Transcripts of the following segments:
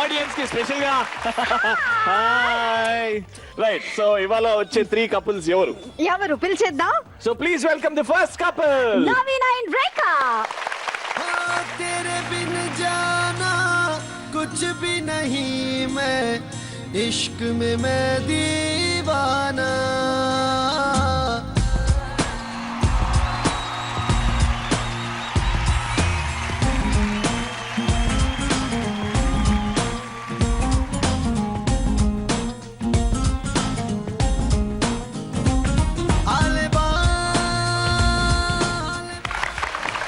Audience కి special గా hi. Right, so ఇవాళ వచ్చే 3 కపుల్స్ ఎవరు పిలిచేద్దాం. So please welcome the first couple. Naveen and Rekha. तेरे बिन जाना कुछ भी नहीं मैं इश्क में मैं दीवाना.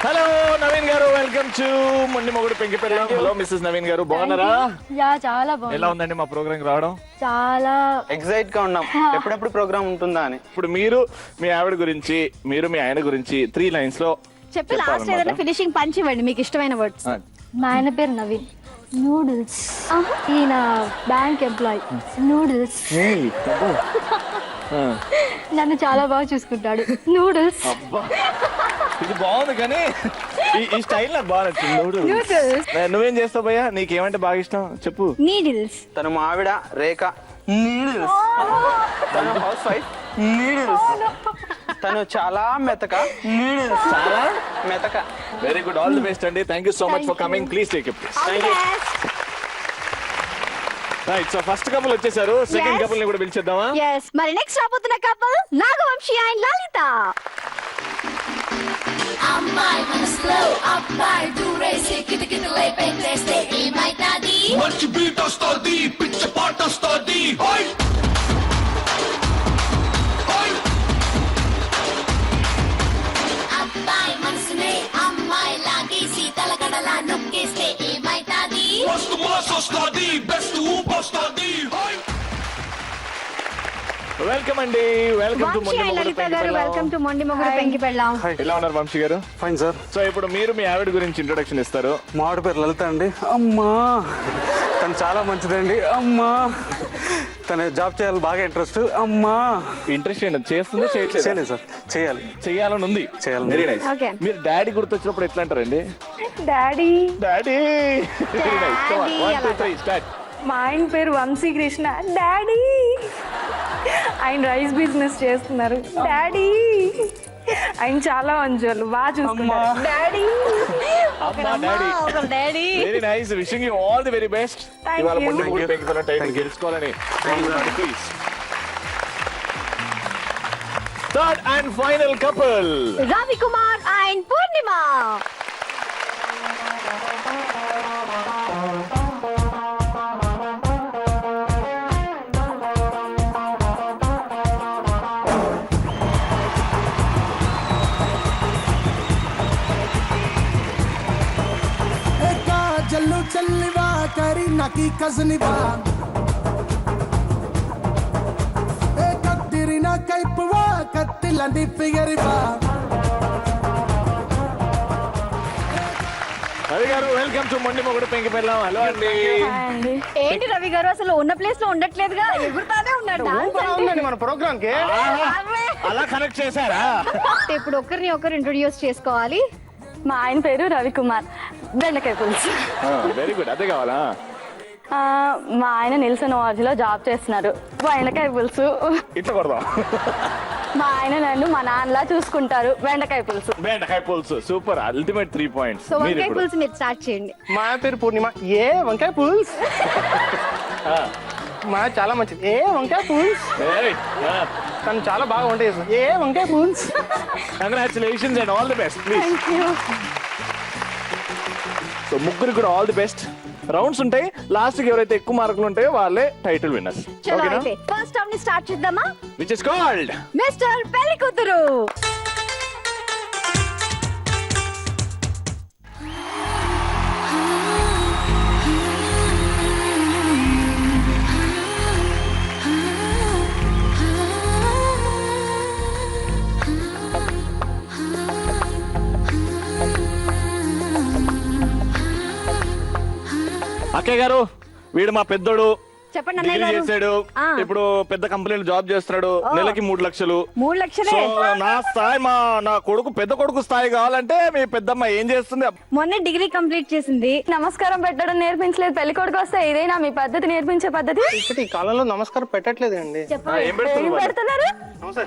హలో నవీన్ గారు, వెల్కమ్ టు మొండి మొగుడు పెంకి పెళ్ళాం. హలో మిస్సెస్ నవీన్ గారు, బాగున్నారా? యా చాలా బాగుంది. ఎలా ఉందండి మా ప్రోగ్రామ్ రావడం? చాలా ఎక్సైట్ గా ఉన్నాం, ఎప్పుడెప్పుడు ప్రోగ్రామ్ ఉంటుందా అని. ఇప్పుడు మీరు మీ ఆవిడ గురించి, మీరు మీ ఆయన గురించి 3 లైన్స్ లో చెప్పి లాస్ట్ ఏదైనా ఫినిషింగ్ పంచ్ ఇవ్వండి, మీకు ఇష్టమైన వర్డ్స్. మా ఆయన పేరు నవీన్. నూడిల్స్. ఈయన బ్యాంక్ ఎంప్లాయ్. నూడిల్స్. నన్ను చాలా బాగా చూసుకుంటాడు. నూడిల్స్. ఇది బాగుంది కానీ ఈ స్టైల్ నాకు బాగా నచ్చింది. నువ్వేం చేస్తావు భయ్యా? నీకేమంటే బాగా ఇష్టం చెప్పు. నీడిల్స్. తను మా ఆవిడ రేఖ. నీడిల్స్. తను హౌస్ వైఫ్. నీడిల్స్. తను చాలా మెతక. నీడిల్స్. చాలా మెతక. Very good, all the best అండి. Thank you so much for coming. Please take it. Right, so first couple వచ్చేసారు. సెకండ్ కపుల్ ని కూడా పిలిచేద్దామా? yes మరి నెక్స్ట్ రాబోతున్న కపుల్ నాగవంశి అండ్ లలిత. అమ్మాయి మనసులో అబ్బాయి దూరేసి కిటకిటలై పెట్టేస్తే ఏమైతాది? మంచి బీట్ వస్తుంది, పిచ్చ పాట వస్తుంది. అబ్బాయి మనసునే అమ్మాయి లాగేసి తలగడలా నొక్కేస్తే ఏమైతాది? మస్తు మాస్ వస్తుంది, బెస్ట్ ఊపు వస్తుంది. వెల్కమ్ అండి, వెల్కమ్ టు వంశీ మొండి అండ్ మొగుడు లలిత పెంకి గారు, పెళ్ళాం. వెల్కమ్ టు మొండి మొగుడు పెంకి పెళ్ళాం. ఎలా ఉన్నారు వంశీ గారు? Fine sir. సో ఇప్పుడు మీరు మీ ఆవిడ గురించి ఇంట్రొడక్షన్ ఇస్తారు. మా ఆవిడ పేరు లలిత అండి. అమ్మా తను చాలా మంచిదండి. అమ్మా తను జాబ్ చేయాలి, బాగా ఇంట్రెస్ట్. అమ్మా ఇంట్రెస్ట్ ఏంటి? చేస్తుందో చేయట్లేదు? చేయలేదు సార్, చేయాలి. చేయాలని ఉంది. చేయాలని వెరీ ఉంది. నైస్. Okay. మీరు డాడీ గుర్తొచ్చినప్పుడు ఎట్లా అంటారండి? Daddy. Daddy. Very nice. Come on, 1 2 3 start. మా ఆయన పేరు వంశీ కృష్ణ. డాడీ. ఆయన రైస్ బిజినెస్ చేస్తున్నారు. డాడీ. ఆయన చాలా మంచోళ్ళు, బాగా చూసుకుంటారు. డాడీ. అమ్మా daddy. Daddy. Very nice. Wishing you all the very best. Thank ఇవాళ you. మొండి మొగుడు పెంకి పెళ్ళాం టైటిల్ గెలుచుకోవాలని please. Third and final couple Ravi Kumar and Purnima. జల్లు చల్లివా కరి నకి కజనివా ఏ కత్తిరిన కైపువా కత్తిలంది ఫిగరివా. రవి గారు, వెల్కమ్ టు మొండి మొగుడు పెంకి పెళ్ళాం. హలో అండి. ఏంటి రవి గారు అసలు ఉన్న ప్లేస్ లో ఉండట్లేదుగా, ఎగురుతానే ఉన్నాడు. ఉందండి మన ప్రోగ్రామ్ కి. అలా కనెక్ట్ చేశారా? ఇప్పుడు ఒకరిని ఒకరు ఇంట్రొడ్యూస్ చేసుకోవాలి. మా ఆయన పేరు రవికుమార్. బెండకాయ పులుసు. వెరీ గుడ్, అదే కావాలా? మా ఆయన నిల్సన్ వాజ్లో జాబ్ చేస్తున్నారు. బెండకాయ పులుసు. ఇట్లా కొడదాం. మా ఆయన నన్ను మా నాన్నలా చూసుకుంటారు. బెండకాయ పులుసు. బెండకాయ పులుసు సూపర్, అల్టిమేట్ 3 పాయింట్స్. సో వంకాయ పులుసు మీరు స్టార్ట్ చేయండి. మా పేరు పూర్ణిమ. ఏ వంకాయ పులుస్. మా చాలా మంచిది. ఏ వంకాయ పులుస్. తను చాలా బాగా వంట చేస్తుంది. ఏ వంకాయ పులుస్. Congratulations and all the best please. Thank you. So ముగ్గురు కూడా ఆల్ ది బెస్ట్. రౌండ్స్ ఉంటాయి, లాస్ట్ కి ఎవరైతే ఎక్కువ మార్కులు ఉంటాయో వాళ్ళే టైటిల్ విన్నర్స్. చలో అయితే ఫస్ట్ రౌండ్ ని స్టార్ట్ చేద్దామా? విచ్ ఇస్ కాల్డ్ మిస్టర్ పెళ్లి కూతురు. అక్కయ్య గారు, వీడు మా పెద్దోడు. చెప్పండి అన్నయ్య డిగ్రీ గారు. చేశాడు ఆ. ఇప్పుడు పెద్ద కంపెనీలో జాబ్ చేస్తున్నాడు, నెలకి 3 లక్షలు. 3 లక్షలే. సో నా స్థాయి నా కొడుకు పెద్ద కొడుకు స్థాయి కావాలంటే మీ పెద్దమ్మ ఏం చేస్తుంది? మొన్న డిగ్రీ కంప్లీట్ చేసింది. నమస్కారం పెట్టడం నేర్పించలేదు, పెళ్లి కొడుకు వస్తే ఇదేనా మీ పద్ధతి, నేర్పించే పద్ధతి? ఇక్కడ ఈ కాలంలో నమస్కారం పెట్టట్లేదు అండి. చెప్పండి ఏం పెడుతున్నారు ఏం వాళ్ళు? పెడుతున్నారు? నమస్తే.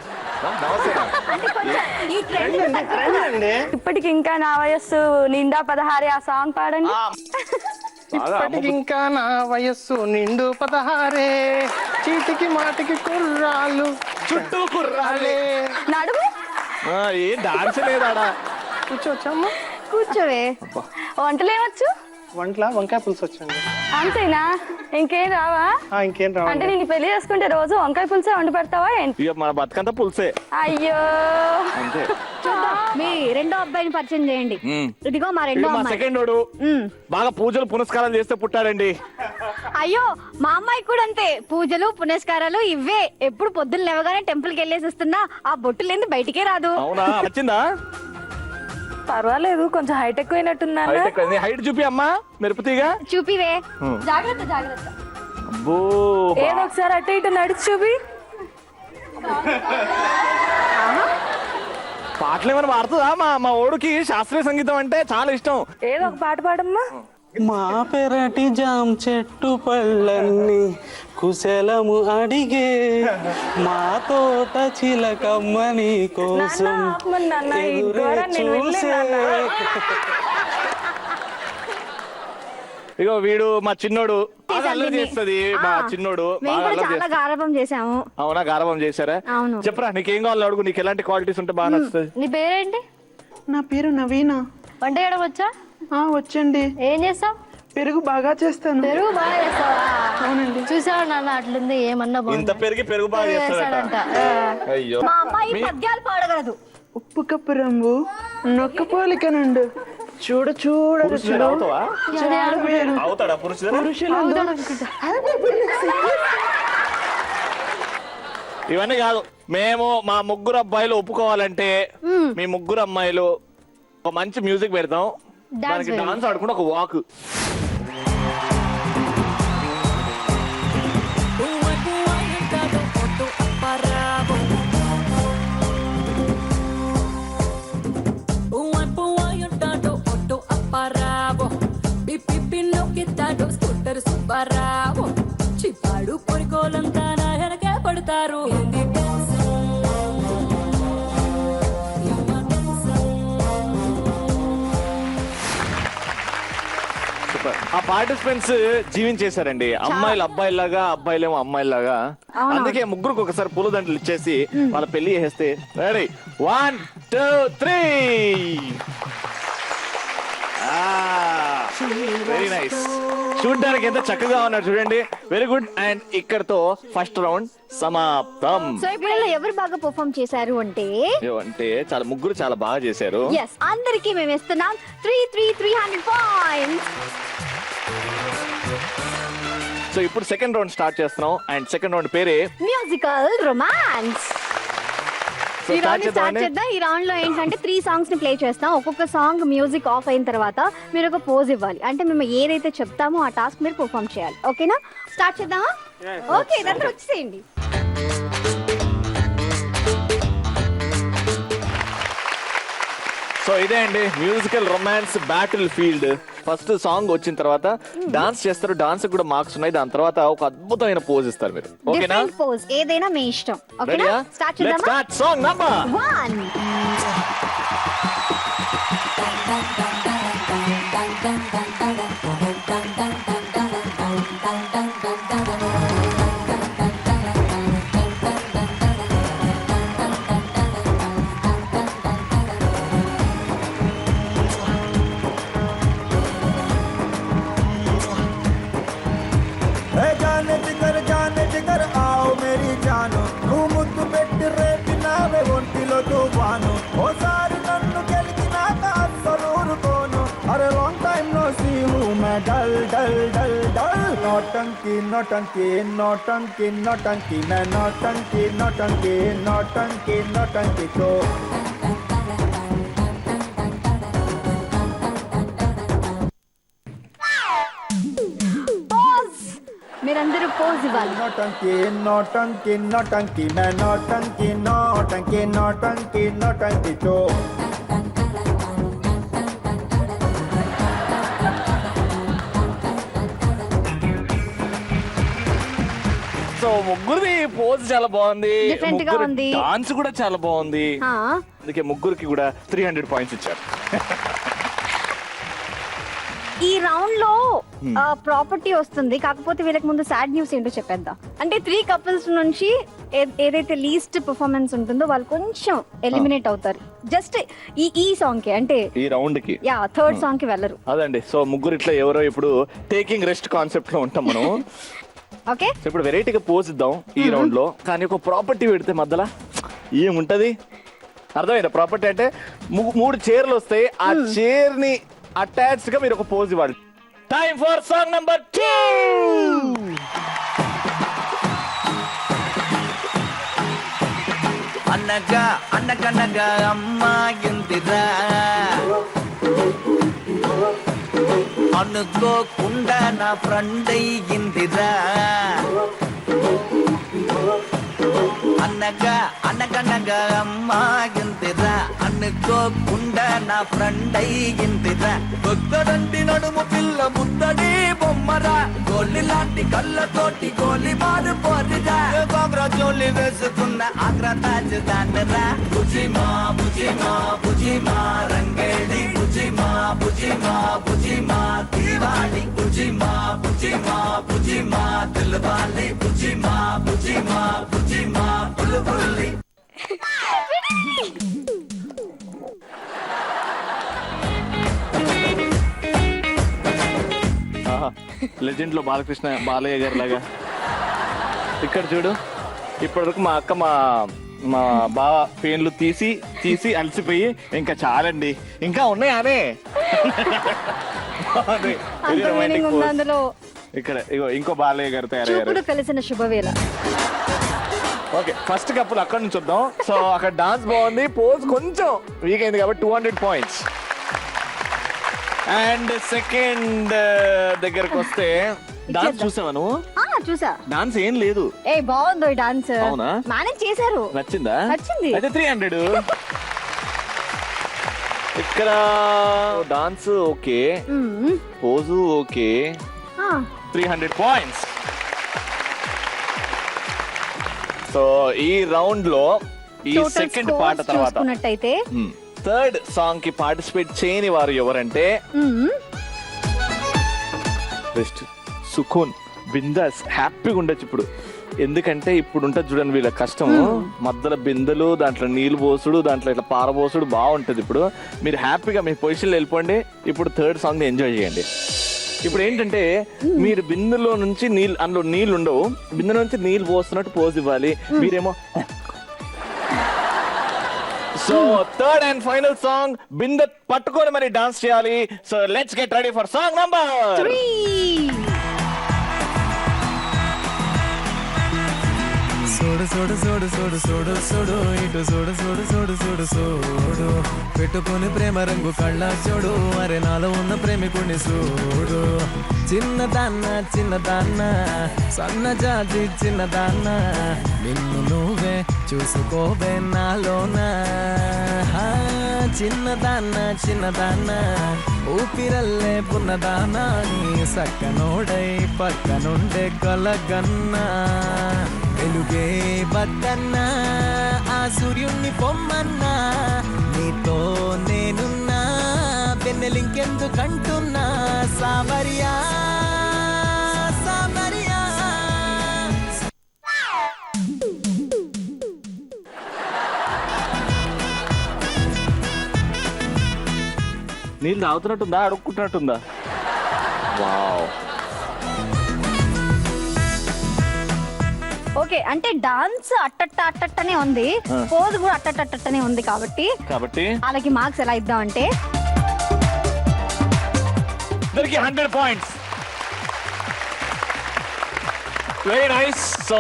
అంటే కొంచెం ఈ ట్రెండ్ అండి ఇప్పటికి ఇంకా నా వయస్సు నిండా 16 ఆ సాంగ్ పాడండి. ఇప్పటికి ఇంకా నా వయస్సు నిండు 16 చీటికి మాటికి కుర్రాళ్ళు చుట్టూ కుర్రాలే. నడుము ఏం డాన్స్ లేదాడా? కూర్చోవచ్చమ్మా? కూర్చోవే. వంటలు ఏమొచ్చు? వంటల వంకాయ పులుసు వచ్చండి. అంతేనా? ఇంకేం రావా? ఇంకేం అంటే రావండి. నేను పెళ్లి చేసుకుంటే రోజు వంకాయ పులుసే వండి పెడతావా ఏంటి? ఇక మన బతుకంతా పులుసే అయ్యో అంతే. చూద్దాం. మీ రెండో అబ్బాయిని పరిచయం చేయండి. మ్మ్. ఇదిగో మా రెండో ఇది మా అమ్మాయి. సెకండ్ వాడు. మ్మ్. బాగా పూజలు పునస్కారాలు చేస్తే పుట్టాడండి. అయ్యో మా అమ్మాయి కూడా అంతే, పూజలు పునస్కారాలు ఇవే. ఎప్పుడు పొద్దున్న లేవగానే టెంపుల్ కి వెళ్ళేసి వస్తున్నా, ఆ బొట్టు లేని బయటికే రాదు. అవునా? వచ్చిందా? పర్వాలేదు, కొంచెం హైటెక్ అయినట్టున్నాను. హైట్ చూపి అమ్మా మెరుపుతీగా. చూపివే. మ్మ్. జాగ్రత్త జాగ్రత్త. అబ్బో ఏదో ఒకసారి అటు ఇటు నడిచి చూపి. పాటలు ఏమైనా పాడుతుందా? మా ఓడికి శాస్త్రీయ సంగీతం అంటే చాలా ఇష్టం. ఏదో ఒక పాట పాడమ్మా. మా పెరటి జాం చెట్టు పళ్ళన్ని కుశలము అడిగే మా తోట చిలకమ్మని కోసం నాన్న, ఆపమని నాన్న, ఈ ఎదురే ఘోరం నేను చూసే. వినలేను ఇగో వీడు మా చిన్నోడు బాగా చేశాను అల్లరి దీన్ని. చేస్తుంది. మా ఆ, చిన్నోడు మేము బాగా కూడా అల్లరి చాలా చేస్తాడు. గారాబం చేసాము. అవునా? గారాబం చేశారా? అవును. చెప్పరా నీకేం కావాలో అడుగు. నీకు ఎలాంటి క్వాలిటీస్ ఉంటే బాగా నచ్చుతుంది? నీ పేరేంటి? నా పేరు నవీన. వంట చేయడం వచ్చా? వచ్చండి. ఏం చేస్తావు? పెరుగు బాగా చేస్తాను. పెరుగు బాగా చేస్తావా? అవునండి. చూసావు నాన్న, అట్లుంది. ఏమన్నా ఇంత బాగుందా? పెరుగు బాగా చేస్తాడంట. చేస్తాడంట. అయ్యో మా అమ్మాయి పద్యాలు పాడగలదు. ఉప్పు కప్పు రంగు నొక్క పోలికనుండు చూడ చూడ పురుషుడు అవుతావా? అవుతాడా పురుషుడు? ఇవన్నీ కాదు, మేము మా ముగ్గురు అబ్బాయిలు ఒప్పుకోవాలంటే మీ ముగ్గురు అమ్మాయిలు ఒక మంచి మ్యూజిక్ పెడతాం, దానికి డాన్స్ ఆడుకుంటే ఒక వాక్. చిప్పాడు పొరికోలంతా నా వెనకే పడతారు. ఆ పార్టిసిపెంట్స్ జీవించేశారండి. అమ్మాయిలు అబ్బాయిలాగా, అబ్బాయిలేమో అమ్మాయిలాగా. అందుకే ముగ్గురికి ఒకసారి పూలదండలు ఇచ్చేసి వాళ్ళ పెళ్లి చేసేస్తే రెడీ 1 2 3. Very nice. చూడ్డానికి ఎంత చక్కగా ఉన్నారు చూడండి. Very good. అండ్ ఇక్కడతో ఫస్ట్ రౌండ్ సమాప్తం. సో ఇప్పుడు ఎవరు బాగా పర్ఫార్మ్ చేశారు అంటే అంటే చాలా ముగ్గురు చాలా బాగా చేశారు. ఎస్, అందరికి మేము ఇస్తున్నాం 300 పాయింట్స్. సో ఇప్పుడు సెకండ్ రౌండ్ స్టార్ట్ చేస్తున్నాం. అండ్ సెకండ్ రౌండ్ పేరే మ్యూజికల్ రొమాన్స్. So, ఈ రౌండ్ స్టార్ట్ చేద్దామండి? చేద్దాం. ఈ రౌండ్ లో ఏంటంటే 3 సాంగ్స్ ని ప్లే చేస్తాం. ఒక్కొక్క సాంగ్ మ్యూజిక్ ఆఫ్ అయిన తర్వాత మీరు ఒక పోజ్ ఇవ్వాలి. అంటే మేము ఏదైతే చెప్తామో ఆ టాస్క్ మీరు పర్ఫార్మ్ చేయాలి. ఓకేనా? స్టార్ట్ చేద్దామా? ఓకే, ఇదంతా వచ్చేసేయండి. సో ఇదే అండి musical romance battle field. First song వచ్చిన తర్వాత డాన్స్ చేస్తారు. డాన్స్ కూడా మార్క్స్ ఉన్నాయి. దాని తర్వాత ఒక అద్భుతమైన పోజ్ ఇస్తారు మీరు. ఓకేనా? డిఫరెంట్ పోజ్ ఏదైనా మీ ఇష్టం. ఓకేనా? రెడీయా? స్టార్ట్ లెట్స్ చేద్దామా? Start song number 1. जाने जिगर आओ मेरी जानो నువ్వు ముద్దు పెట్టి రేపినావే ఒంటిలో తుఫాను ఓసారి నన్ను గెలికినాక అస్సలు ఊరుకోను అరే లాంగ్ టైం నో సీ హూ మే డల్ డల్ డల్ డల్ నోటంకి నోటంకి నోటంకి నోటంకి మే నోటంకి నోటంకి నోటంకి నోటంకి తో మీరందరూ మీరు పోజ్ ఇవ్వాలి. नौटंकी नौटंकी नौटंकी मैं नौटंकी नौटंकी नौटंकी नौटंकी चो సో ముగ్గురిది పోజ్ చాలా బాగుంది, Different గా ఉంది. డాన్స్ కూడా చాలా బాగుంది. ఆ, అందుకే ముగ్గురికి కూడా 300 పాయింట్స్ ఇచ్చారు. ఈ రౌండ్ లో ప్రాపర్టీ వస్తుంది, కాకపోతే వీళ్ళకి ముందు సాడ్ న్యూస్ ఏంటో చెప్పేద్దాం. అంటే 3 కపుల్స్ నుంచి ఏదైతే లీస్ట్ పర్ఫార్మెన్స్ ఉంటుందో వాళ్ళు కొంచెం ఎలిమినేట్ అవుతారు. జస్ట్ ఈ సాంగ్ కి, అంటే ఈ రౌండ్ కి థర్డ్ సాంగ్ కి వెళ్ళరు. అదండి. సో ముగ్గురు ఇట్లా ఎవరో ఇప్పుడు టేకింగ్ రెస్ట్ కాన్సెప్ట్ లో ఉంటాం మనం. ఓకే, సో ఇప్పుడు వెరైటీగా పోజ్ ఇద్దాం ఈ రౌండ్ లో. కానీ ఒక ప్రాపర్టీ పెడితే మధ్యలో ఏముంటది అర్థమైందా? ప్రాపర్టీ అంటే 3 చైర్లు వస్తాయి, ఆ చైర్ ని అటాచ్ గా మీరు ఒక పోజ్ ఇవ్వాలి. Time for song number 2. అనగా అనగనగా అమ్మాయిందిరా, అనుకోకుండా నా ఫ్రెండ్ అయ్యిందిరా. అనగా అనగనగా అమ్మాయిందిరా, అనుకోకుండా నా ఫ్రెండ్ అయ్యిందిరా. భక్తడంటి నడుము పిల్ల ముద్దడి బొమ్మరా, గోలి లాంటి కళ్ళతోటి గోలి మారు పోరిరా. గోగ్రా జోలి వేసుకున్న ఆగ్రా తాజ్ దానరా. బుజిమా బుజిమా బుజిమా రంగేడి, బుజిమా బుజిమా బుజిమా దివాడి, బుజిమా బుజిమా బుజిమా దిల్వాలి, బుజిమా బుజిమా బుజిమా బుల్బుల్లి. లెజెండ్ లో బాలకృష్ణ బాలయ్య గారి లాగా ఇక్కడ చూడు. ఇప్పటివరకు మా అక్క మా బావ పేన్లు తీసి అలసిపోయి ఇంకా చాలండి ఇంకా ఉన్నాయానే. అంత మీనింగ్ ఉంది అందులో. ఇక్కడ ఇగో ఇంకో బాలయ్య గారు తయారయ్యారు. చూపుడు కలిసిన శుభవేళ. ఓకే, ఫస్ట్ కప్పులు అక్కడ నుంచి చూద్దాం. సో అక్కడ డాన్స్ బాగుంది, పోజ్ కొంచెం వీక్ అయింది కాబట్టి 200 పాయింట్స్. అండ్ సెకండ్ దగ్గరకు వస్తే డాన్స్ చూసావా నువ్వు? చూసా. డాన్స్ ఏం లేదు. ఏ బాగుందో ఈ డాన్స్. అవునా? మేనేజ్ చేశారు. నచ్చిందా? నచ్చింది. అయితే 300. ఇక్కడ dance okay, pose okay, 300 points. So ఈ రౌండ్ లో ఈ సెకండ్ పాట తర్వాత చూసుకున్నట్టయితే థర్డ్ సాంగ్ కి పార్టిసిపేట్ చేయని వారు ఎవరంటే బెస్ట్ సుఖూన్ బిందాస్ హ్యాపీగా ఉండొచ్చు ఇప్పుడు. ఎందుకంటే ఇప్పుడు ఉంటుంది చూడండి వీళ్ళ కష్టం, మధ్యలో బిందెలు, దాంట్లో నీళ్ళు పోసుడు, దాంట్లో ఇట్లా పారబోసుడు బాగుంటది. ఇప్పుడు మీరు హ్యాపీగా మీ పొజిషన్లో వెళ్ళిపోండి. ఇప్పుడు థర్డ్ సాంగ్ ని ఎంజాయ్ చేయండి. ఇప్పుడు ఏంటంటే మీరు బిందెలో నుంచి నీళ్ళు, అందులో నీళ్ళు ఉండవు, బిందె నుంచి నీళ్ళు పోస్తున్నట్టు పోజ్ ఇవ్వాలి. మీరేమో so third and final song బిందె పట్టుకొని మరి డాన్స్ చేయాలి. So let's get ready for song number 3. సోడు సోడు సోడు సోడు సోడు సోడు ఇటు సోడు సోడు సోడు సోడు సోడు పెట్టుకుని ప్రేమ రంగు కళ్ళ చూడు, అరే నాలో ఉన్న ప్రేమికుని చూడు. చిన్నదాన్న చిన్నదాన్న సన్నజాజి చిన్నదాన్న, నిన్ను నువ్వే చూసుకోవే నాలోనా. చిన్నదాన్న చిన్నదాన్న ఊపిరల్లే పున్నదానా, నీ సక్కనోడై పక్కనుండే కలగన్నా. వెలుగే వద్దన్నా ఆ సూర్యుణ్ణి పొమ్మన్నా, నీతో నేనున్నా వెన్నెలింకెందుకంటున్నా. సామరియా సామరియా. నీళ్ళు తాగుతున్నట్టుందా అడుక్కుంటున్నట్టుందా? వావ్. ఓకే, అంటే డాన్స్ అట్టట్టనే ఉంది, పోజ్ కూడా అట్టట్టనే ఉంది. కాబట్టి వాళ్ళకి మార్క్స్ ఎలా ఇద్దాం అంటే 100 పాయింట్స్. Very nice. సో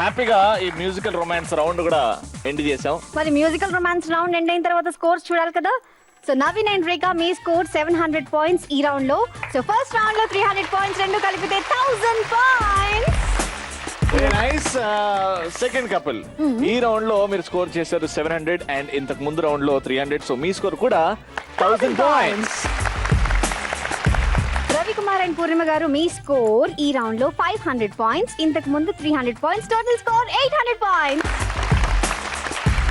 హ్యాపీగా ఈ మ్యూజికల్ రొమాన్స్ రౌండ్ కూడా ఎండ్ చేసాం. మరి మ్యూజికల్ రొమాన్స్ రౌండ్ ఎండ్ అయిన తర్వాత స్కోర్స్ చూడాలి కదా. So Naveen and Rekha me score 700 points ఈ రౌండ్ లో. సో ఫస్ట్ రౌండ్ లో 300 పాయింట్స్, రెండు కలిపితే 1000 పాయింట్స్. నైస్. సెకండ్ కపుల్ ఈ రౌండ్ లో మీరు స్కోర్ చేశారు 700 అండ్ ఇంతకు ముందు రౌండ్ లో 300. సో మీ స్కోర్ కూడా 1000 పాయింట్స్. రవికుమార్ అండ్ పూర్ణిమ గారు మీ స్కోర్ ఈ రౌండ్ లో 500 పాయింట్స్, ఇంతకు ముందు 300 points, total score 800 points.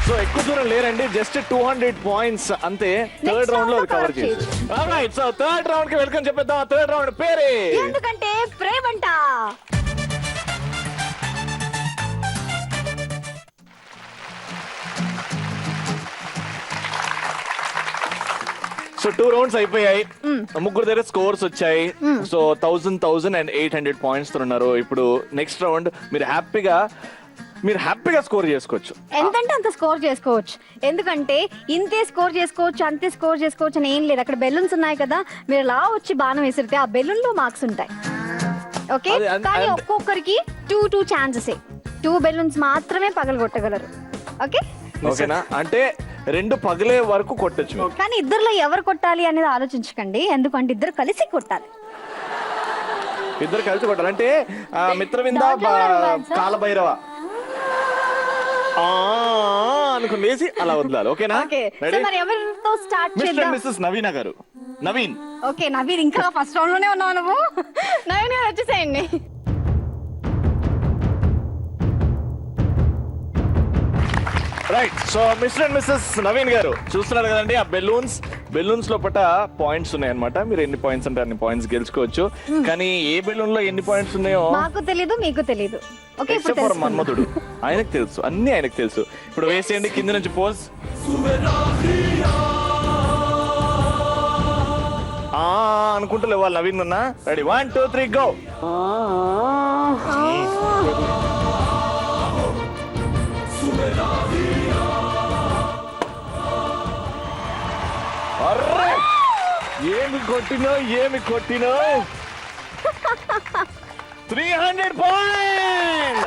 So ఎక్కువ దూరం లేరండి, జస్ట్ 200 పాయింట్స్ అంతే. థర్డ్ రౌండ్ లో కవర్ చేసి రైట్. సో థర్డ్ రౌండ్ కి వెల్కమ్ చెప్పేద్దాం. థర్డ్ రౌండ్ పేరే ఎందుకంటే ప్రేమంట. సో 2 రౌండ్స్ అయిపోయాయి. ముగ్గురు దగ్గర స్కోర్స్ వచ్చాయి. సో 1000 అండ్ 800 పాయింట్స్ తో ఉన్నారు. ఇప్పుడు నెక్స్ట్ రౌండ్ మీరు హ్యాపీగా స్కోర్ చేసుకోవచ్చు. ఎంతంటే అంత స్కోర్ చేసుకోవచ్చు, ఎందుకంటే ఇంతే స్కోర్ చేసుకోవచ్చు అంతే స్కోర్ చేసుకోవచ్చు అని ఏం లేదు. అక్కడ బెలూన్స్ ఉన్నాయి కదా, మీరు లా వచ్చి బాణం వేసిరితే ఆ బెలూన్ లో మార్క్స్ ఉంటాయి. ఓకే, కానీ ఒక్కొక్కరికి 2 ఛాన్సెస్, 2 బెలూన్స్ మాత్రమే పగలగొట్టగలరు. ఓకే ఓకేనా? అంటే 2 పగిలే వరకు కొట్టచ్చు. కానీ ఇద్దరులో ఎవరు కొట్టాలి అనేది ఆలోచించకండి, ఎందుకంటే ఇద్దరు కలిసి కొట్టాలి. ఇద్దరు కలిసి కొట్టాలి. అంటే మిత్రవింద కాలభైరవ అనుకుని వేసి అలా వదలాలి. ఓకేనా? ఓకే, సో మరి ఎవరితో స్టార్ట్ మిస్టర్ చేద్దాం? అండ్ మిస్సెస్ నవీన గారు. నవీన్. ఓకే, నవీన్ ఇంకా ఫస్ట్ రౌండ్ లోనే ఉన్నావు నువ్వు. నవీన్ గారు వచ్చేసేయండి. Right. So mister and missus Naveen గారు చూస్తున్నారు కదండి, ఆ బెలూన్స్ లోపల పాయింట్స్ ఉన్నాయి అన్నమాట. మీరు ఎన్ని పాయింట్స్ అంటే అన్ని పాయింట్స్ గెలుచుకోవచ్చు. కానీ ఏ బెలూన్ లో ఎన్ని పాయింట్స్ ఉన్నాయో మాకు తెలీదు, మీకు తెలీదు. ఓకే, ఇప్పుడు ఎక్సెప్ట్ ఫర్ మన్మధుడు, ఆయనకు తెలుసు, అన్ని ఆయనకు తెలుసు. ఇప్పుడు వేసేయండి కింద నుంచి పోజ్. అనుకుంటూ లేవాలి నవీన్ అన్న. Ready, 1 2 3 go. అర్రే ఏమి కొట్టినో 300 పాయింట్స్.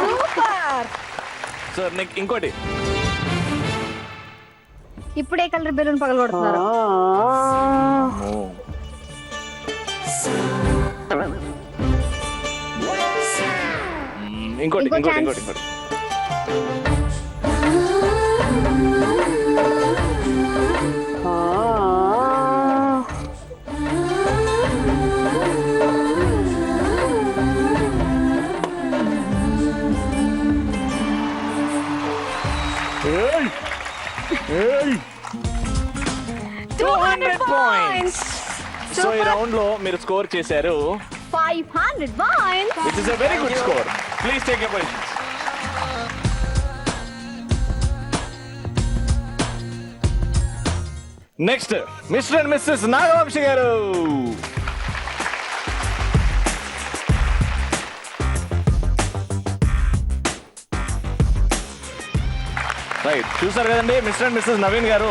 సూపర్. సో ఇంకోటి, ఇప్పుడే కలర్ బెలూన్ పగలగొడుతున్నారు. ఇంకోటి. Hey! 200 పాయింట్స్. సో ఈ రౌండ్ లో మీరు స్కోర్ చేశారు 500 points. Which is a very good score. Please take your positions. Next mister and missus Nagavamshi గారు. రైట్, చూసారు కదండి, మిస్టర్ అండ్ మిస్సెస్ నవీన్ గారు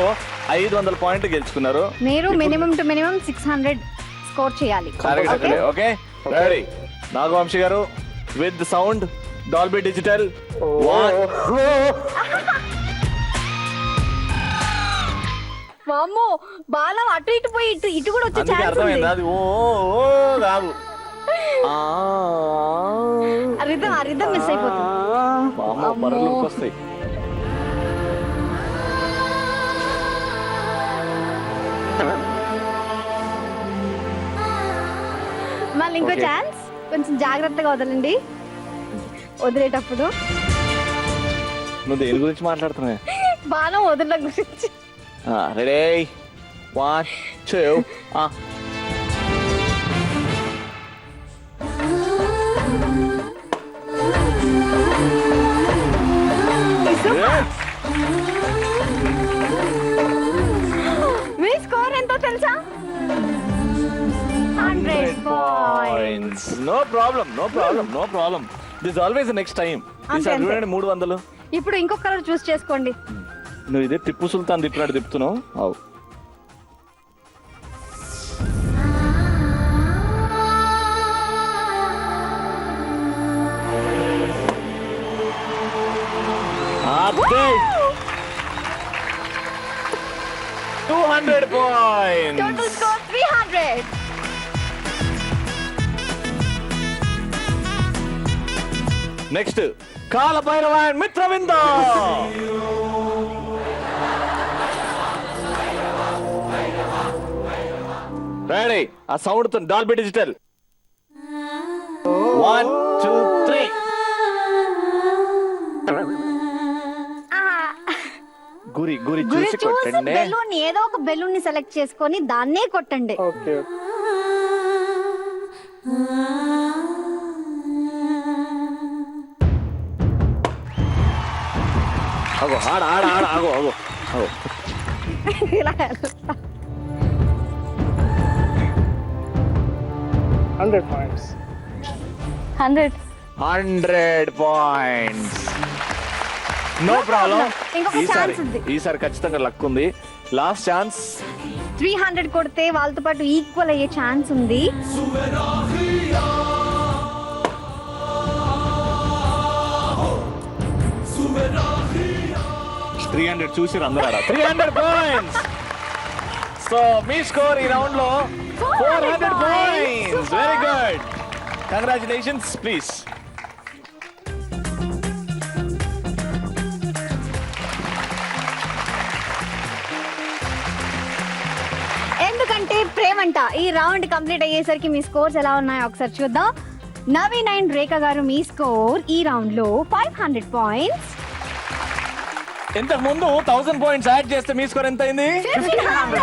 500 పాయింట్లు గెలుచుకున్నారు. మీరు మినిమం టు మినిమం 600 స్కోర్ చేయాలి. Okay ready. నాగవంశి గారు విత్ సౌండ్ డాల్బీ డిజిటల్. వామ్మో, బాలం అటు ఇటు పోయి ఇటు కూడా వచ్చే ఛాన్స్ ఉంది. అర్థమైంది అది. ఓ కాదు, ఆ రిథం మిస్ అయిపోతుంది. బర్రెలు వస్తాయి. మళ్ళీ ఇంకో ఛాన్స్, కొంచెం జాగ్రత్తగా వదలండి వదిలేటప్పుడు. నువ్వు దేని గురించి మాట్లాడుతున్నావు? బాణం వదలడం గురించి. రెడీ, 1 2 మీ స్కోర్ ఎంతో తెలుసా? 100 points. No problem. This always next time. చూడండి 300. ఇప్పుడు ఇంకొక కలర్ చూస్ చేసుకోండి. నువ్వు ఇదే టిప్పు సుల్తాన్ తిప్పినట్టు తిప్పుతున్నావు. అవు $200 points. Total score 300. Next Kalabhairava and Mitravinda. Ready? ఆ సౌండ్ తో డాల్బీ డిజిటల్. 1 2 3. గురి గురి చూసి చూసి కొట్టండి. బెలూన్ ఏదో ఒక బెలూన్ ని సెలెక్ట్ చేసుకొని దాన్నే కొట్టండి. ఓకే. అగో ఆడ ఆడ ఆడ ఆగో ఆగో ఆగో. ఇలా 100 points. 100 points. No problem. ఇంకొక ఛాన్స్ ఉంది. ఈసారి ఖచ్చితంగా లక్ ఉంది. Last chance. 300 కొడితే వాళ్ళతో పాటు ఈక్వల్ అయ్యే ఛాన్స్ ఉంది. 300 చూసి అందరూ 300 పాయింట్స్. సో మీ స్కోర్ ఈ రౌండ్ లో 400 points. Very good, congratulations. Please ఎందుకంటే ప్రేమంట. ఈ రౌండ్ కంప్లీట్ అయ్యేసరికి మీ స్కోర్స్ ఎలా ఉన్నాయో ఒకసారి చూద్దాం. నవీన్ అండ్ రేఖ గారు మీ స్కోర్ ఈ రౌండ్ లో 500 పాయింట్స్. ఇంతకు ముందు 1000 పాయింట్స్ యాడ్ చేస్తే మీ స్కోర్ ఎంత అయింది? 1500.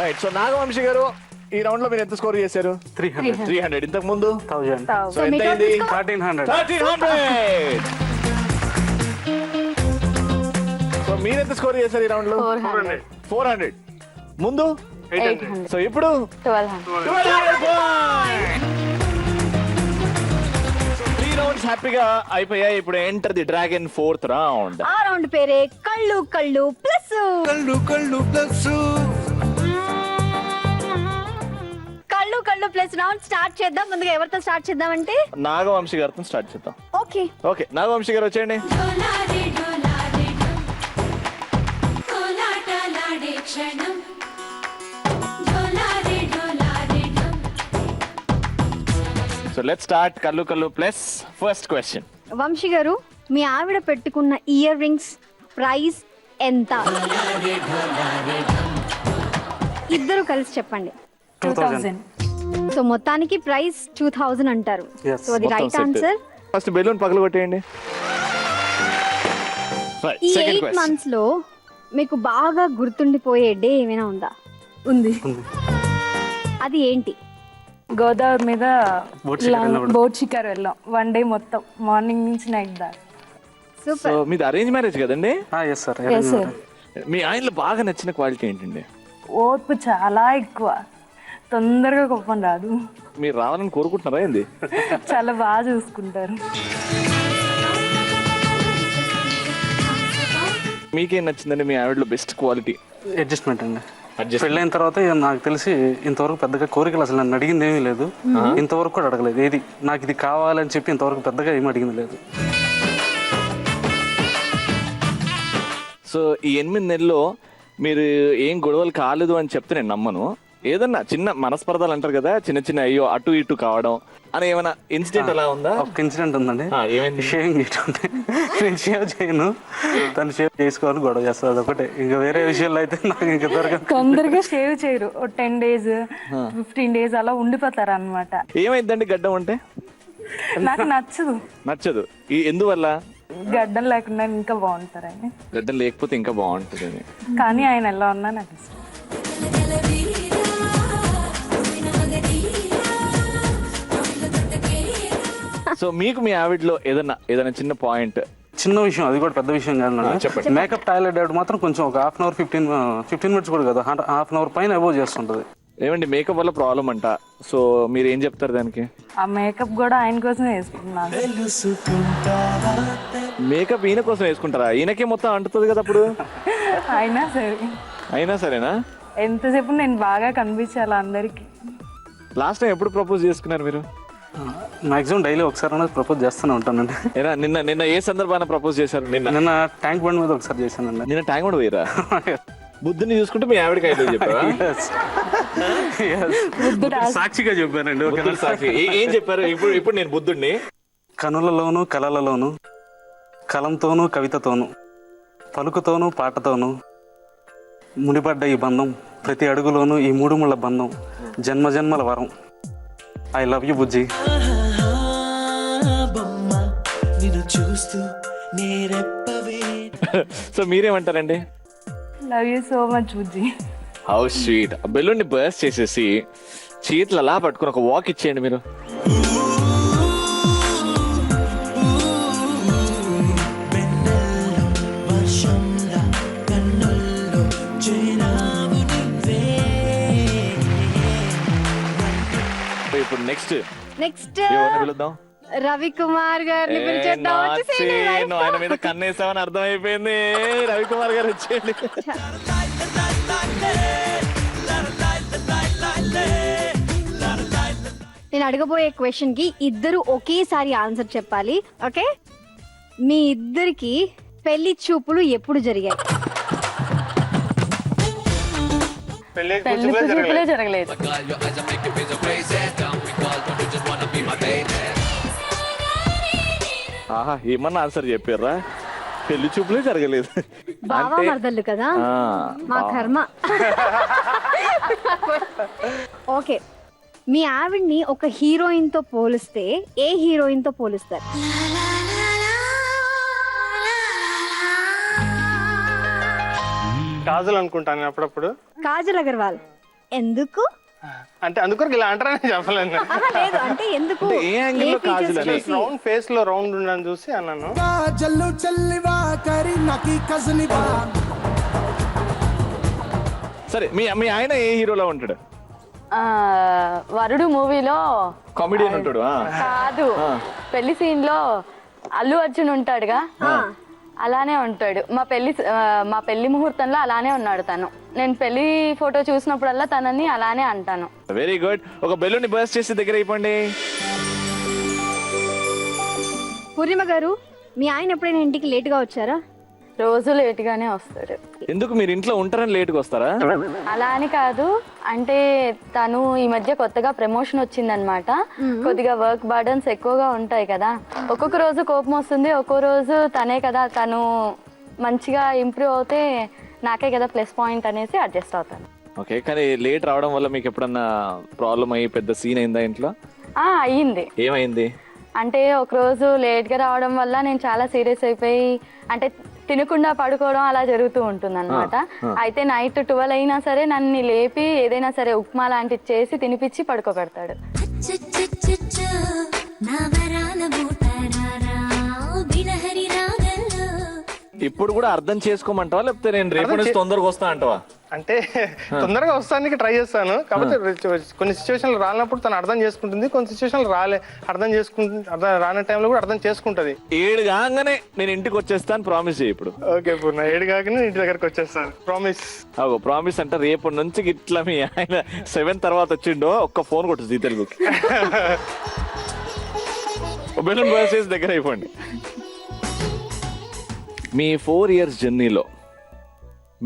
రైట్. సో నాగవంశీ గారు ఈ రౌండ్ లో మీరు ఎంత స్కోర్ చేశారు? 300. ఇంతకు ముందు 1000. సో ఎంత అయింది? 1300. 1300. సో మీరు ఎంత స్కోర్ చేశారు ఈ రౌండ్ లో? 400. ముందు 800. సో ఇప్పుడు 1200. త్రీ రౌండ్స్ హ్యాపీగా అయిపోయాయి. ఇప్పుడు enter the dragon 4th round. ఆ రౌండ్ పేరే కళ్ళు కళ్ళు ప్లస్. కళ్ళు కళ్ళు ప్లస్. కళ్ళు కళ్ళు ప్లస్ రౌండ్ స్టార్ట్ చేద్దాం. ముందుగా ఎవరితో స్టార్ట్ చేద్దామంటే నాగవంశీ గారితో స్టార్ట్ చేద్దాం. ఓకే ఓకే, నాగవంశీ గారు వచ్చేయండి. సో లెట్స్ స్టార్ట్ కళ్ళు కళ్ళు ప్లస్. First question. వంశీ గారు, మీ ఆవిడ పెట్టుకున్న ఇయర్ రింగ్స్ ప్రైస్ ఎంత? ఇద్దరు కలిసి చెప్పండి. 2000. సో మొత్తానికి ప్రైస్ 2000 అంటారు. Yes. సో అది రైట్ ఆన్సర్. ఫస్ట్ బెలూన్ పగలు కొట్టేయండి. ఈ సెకండ్ 8 క్వశ్చన్. మంత్స్ లో మీకు బాగా గుర్తుండిపోయే డే ఏమైనా ఉందా? ఉంది. అది ఏంటి? గోదావరి మీద బోట్ షికారు వెళ్ళినప్పుడు. బోట్ షికారు వెళ్ళాం. 1 డే మొత్తం, మార్నింగ్ నుంచి నైట్ దాకా. So super. మీది అరేంజ్ మ్యారేజ్ కదండి? Yes sir. Yes, sir. మీ ఆయనలో బాగా నచ్చిన క్వాలిటీ ఏంటండి? ఓర్పు చాలా ఎక్కువ, తొందరగా కోపం రాదు, మీరు రావాలని కోరుకుంటున్నారా ఏంది? చాలా బాగా చూసుకుంటారు. మీకేం నచ్చిందండి మీ ఆవిడలో బెస్ట్ క్వాలిటీ? అడ్జస్ట్మెంట్ అండి. Adjustment. పెళ్ళైన తర్వాత ఇక నాకు తెలిసి ఇంతవరకు పెద్దగా కోరికలు అసలు నన్ను అడిగింది ఏమీ లేదు. ఇంతవరకు కూడా అడగలేదు. ఏది నాకు ఇది కావాలని చెప్పి ఇంతవరకు పెద్దగా ఏమి అడిగింది లేదు. సో ఈ 8 నెలల్లో మీరు ఏం గొడవలు కాలేదు అని చెప్తే నేను నమ్మను. ఏదన్నా చిన్న మనస్పర్ధలు అంటారు కదా, చిన్న చిన్న అయ్యో అటు ఇటు కావడం అని ఏమైనా ఇన్సిడెంట్ అలా ఉందా? ఒక ఇన్సిడెంట్ ఉందండి. ఏమైంది? షేవింగ్ చేయటం. నేను షేవ్ చేయను, తను షేవ్ చేసుకోవాలని గొడవ చేస్తుంది. అదొకటే. ఇంకా వేరే విషయాల్లో అయితే నాకు ఇంకా తొందరగా షేవ్ చేయరు. 10 days 15 days అలా ఉండిపోతారు అనమాట. ఏమైందండి గడ్డం అంటే? నాకు నచ్చదు. నచ్చదు. ఎందువల్ల? గడ్డం లేకుండా ఇంకా బాగుంటారని. గడ్డం లేకపోతే ఇంకా బాగుంటుంది. కానీ ఆయన ఎలా ఉన్నా నాకు ఇష్టం. సో మీకు మీ ఆవిడలో ఏదైనా చిన్న పాయింట్, చిన్న విషయం, అది కూడా పెద్ద విషయం కాదు, చెప్పండి. మేకప్ టాయిలెట్ ఆవిడ మాత్రం కొంచెం ఒక హాఫ్ అన్ అవర్ 15 minutes కూడా కదా, హాఫ్ అన్ అవర్ పైన అబోవ్ చేస్తుంటది. ఏమండి మేకప్ వల్ల ప్రాబ్లం అంట, సో మీరు ఏం చెప్తారు దానికి? ఆ మేకప్ కూడా ఆయన కోసం వేసుకున్నాను. మేకప్ ఈయన కోసం వేసుకుంటారా? ఈయనకే మొత్తం అంటుతుంది కదా అప్పుడు. అయినా సరేనా? ఎంతసేపు నేను బాగా కనిపించాలి అందరికి. లాస్ట్ టైం ఎప్పుడు ప్రపోజ్ చేసుకున్నారు మీరు? మాక్సిమం డైలీ ఒకసారి ప్రపోజ్ చేస్తూనే ఉంటానండి. నిన్న ఏ సందర్భాన ప్రపోజ్ చేశారు? నిన్న ట్యాంక్ బండ్ మీద ఒకసారి చేశానండి. నిన్న ట్యాంక్ బండ్ పోయిరా? బుద్ధిని చూసుకుంటే మీ ఆవిడకి అయితే చెప్పారా? సాక్షిగా చెప్పానండి. ఓకేనా? బుద్ధుడు సాక్షి. ఏం చెప్పారు ఇప్పుడు నేను బుద్ధుడిని? కనులలోను కలలలోను, కలంతోనూ కవితతోను, పలుకుతోనూ పాటతోనూ ముడిపడ్డ ఈ బంధం, ప్రతి అడుగులోనూ ఈ మూడు ముళ్ళ బంధం, జన్మ జన్మల వరం. ఐ లవ్ యూ బుజ్జి. సో మీరేమంటారండి? లవ్ యూ సో మచ్ బుజ్జి. How sweet. బెలూన్ని బర్స్ట్ చేసేసి చేతులు అలా పట్టుకుని ఒక వాక్ ఇచ్చేయండి మీరు. ఇప్పుడు నెక్స్ట్ ఎవరిని పిలుద్దాం? రవికుమార్ గారిని పిలిచేద్దాం. వచ్చేసేయండి, live నువ్వు ఆయన మీద కన్నేసావని అర్థమైపోయింది. రవికుమార్ గారు వచ్చేయండి. నేను అడగబోయే క్వశ్చన్ కి ఇద్దరు ఒకేసారి ఆన్సర్ చెప్పాలి. ఓకే, మీ ఇద్దరికి పెళ్లి చూపులు ఎప్పుడు జరిగాయి? పెళ్లి చూపులే జరగలేదు. ఆహా, ఏమన్నా ఆన్సర్ చెప్పారా? పెళ్లి చూపులే జరగలేదు బావా మరదళ్ళు కదా, ఆ, మా కర్మ. ఓకే, మీ ఆవిడ్ని ఒక హీరోయిన్ తో పోలిస్తే ఏ హీరోయిన్ తో పోలుస్తారు? కాజల్ అనుకుంటాను అప్పుడప్పుడు. కాజల్ అగర్వాల్. ఎందుకు? అంటే అందుకొరకు ఇలా అంటారని చెప్పలేను. ఆహా, లేదు అంటే ఎందుకు? అంటే ఏ యాంగిల్ లో ఏ features కాజల్ అని? చూసి? రౌండ్ ఫేస్ లో రౌండ్ ఉండని చూసి అన్నాను. జల్లు చల్లివా కరి నకి కజనివా. సరే, మీ ఆయన ఏ హీరోలో ఉంటాడు? వరుడు మూవీలో కామెడియన్ ఉంటాడు. కాదు, పెళ్లి సీన్ లో అల్లు అర్జున్ ఉంటాడుగా, అలానే ఉంటాడు. మా పెళ్లి ముహూర్తంలో అలానే ఉన్నాడు తను. నేను పెళ్లి ఫోటో చూసినప్పుడల్లా తనని అలానే అంటాను. Very good. ఒక బెలూన్ బర్స్ట్ చేసి దగ్గర అయిపోండి. పూర్ణిమ గారు, మీ ఆయన ఎప్పుడైనా ఇంటికి లేట్ గా వచ్చారా? రోజు లేట్ గానే వస్తాడు. ఎందుకు, మీరు ఇంట్లో ఉంటారని లేట్గా వస్తారా? అలా అని కాదు, అంటే తను ఈ మధ్య కొత్తగా ప్రమోషన్ వచ్చిందనమాట. కొద్దిగా వర్క్ బర్డన్స్ ఎక్కువగా ఉంటాయి కదా, ఒక్కొక్క రోజు కోపం వస్తుంది, ఒక్కో రోజు తనే కదా, తను మంచిగా ఇంప్రూవ్ అవుతే నాకే కదా ప్లస్ పాయింట్ అనేసి అడ్జస్ట్ అవుతాను. ఓకే, కానీ లేట్ రావడం వల్ల మీకు ఎప్పుడన్నా ప్రాబ్లం అయ్యి పెద్ద సీన్ అయిందా ఇంట్లో? అయ్యింది. ఏమైంది? అంటే ఒకరోజు లేట్గా రావడం వల్ల నేను చాలా సీరియస్ అయిపోయి, అంటే తినకుండా పడుకోవడం అలా జరుగుతూ ఉంటుంది అనమాట. అయితే నైట్ 12 అయినా సరే నన్ను లేపి ఏదైనా సరే ఉప్మా లాంటిది చేసి తినిపించి పడుకోబెడతాడు. ఇప్పుడు కూడా అర్థం చేసుకోమంటావా, లేకపోతే నేను రేపు నుంచి తొందరగా వస్తా అంటావా? అంటే తొందరగా వస్తానికి ట్రై చేస్తాను, కాకపోతే కొన్ని సిచ్యువేషన్లు రానప్పుడు తను అర్థం చేసుకుంటుంది, కొన్ని సిచ్యువేషన్లు రాని టైంలో కూడా అర్థం చేసుకుంటది. 7 కాగానే నేను ఇంటికి వచ్చేస్తాను ప్రామిస్ చేయి ఇప్పుడు. ఓకే పూర్ణ, 7 కాగానే ఇంటి దగ్గరకు వచ్చేస్తాను ప్రామిస్. ప్రామిస్ అంటే రేపటి నుంచి ఇట్లా మీ ఆయన 7 తర్వాత వచ్చిండో ఒక్క ఫోన్ కొట్టు జీ తెలుగుకి. బెలూన్ బర్స్ట్ చేసి దగ్గర అయిపోండి. మీ 4 years జర్నీలో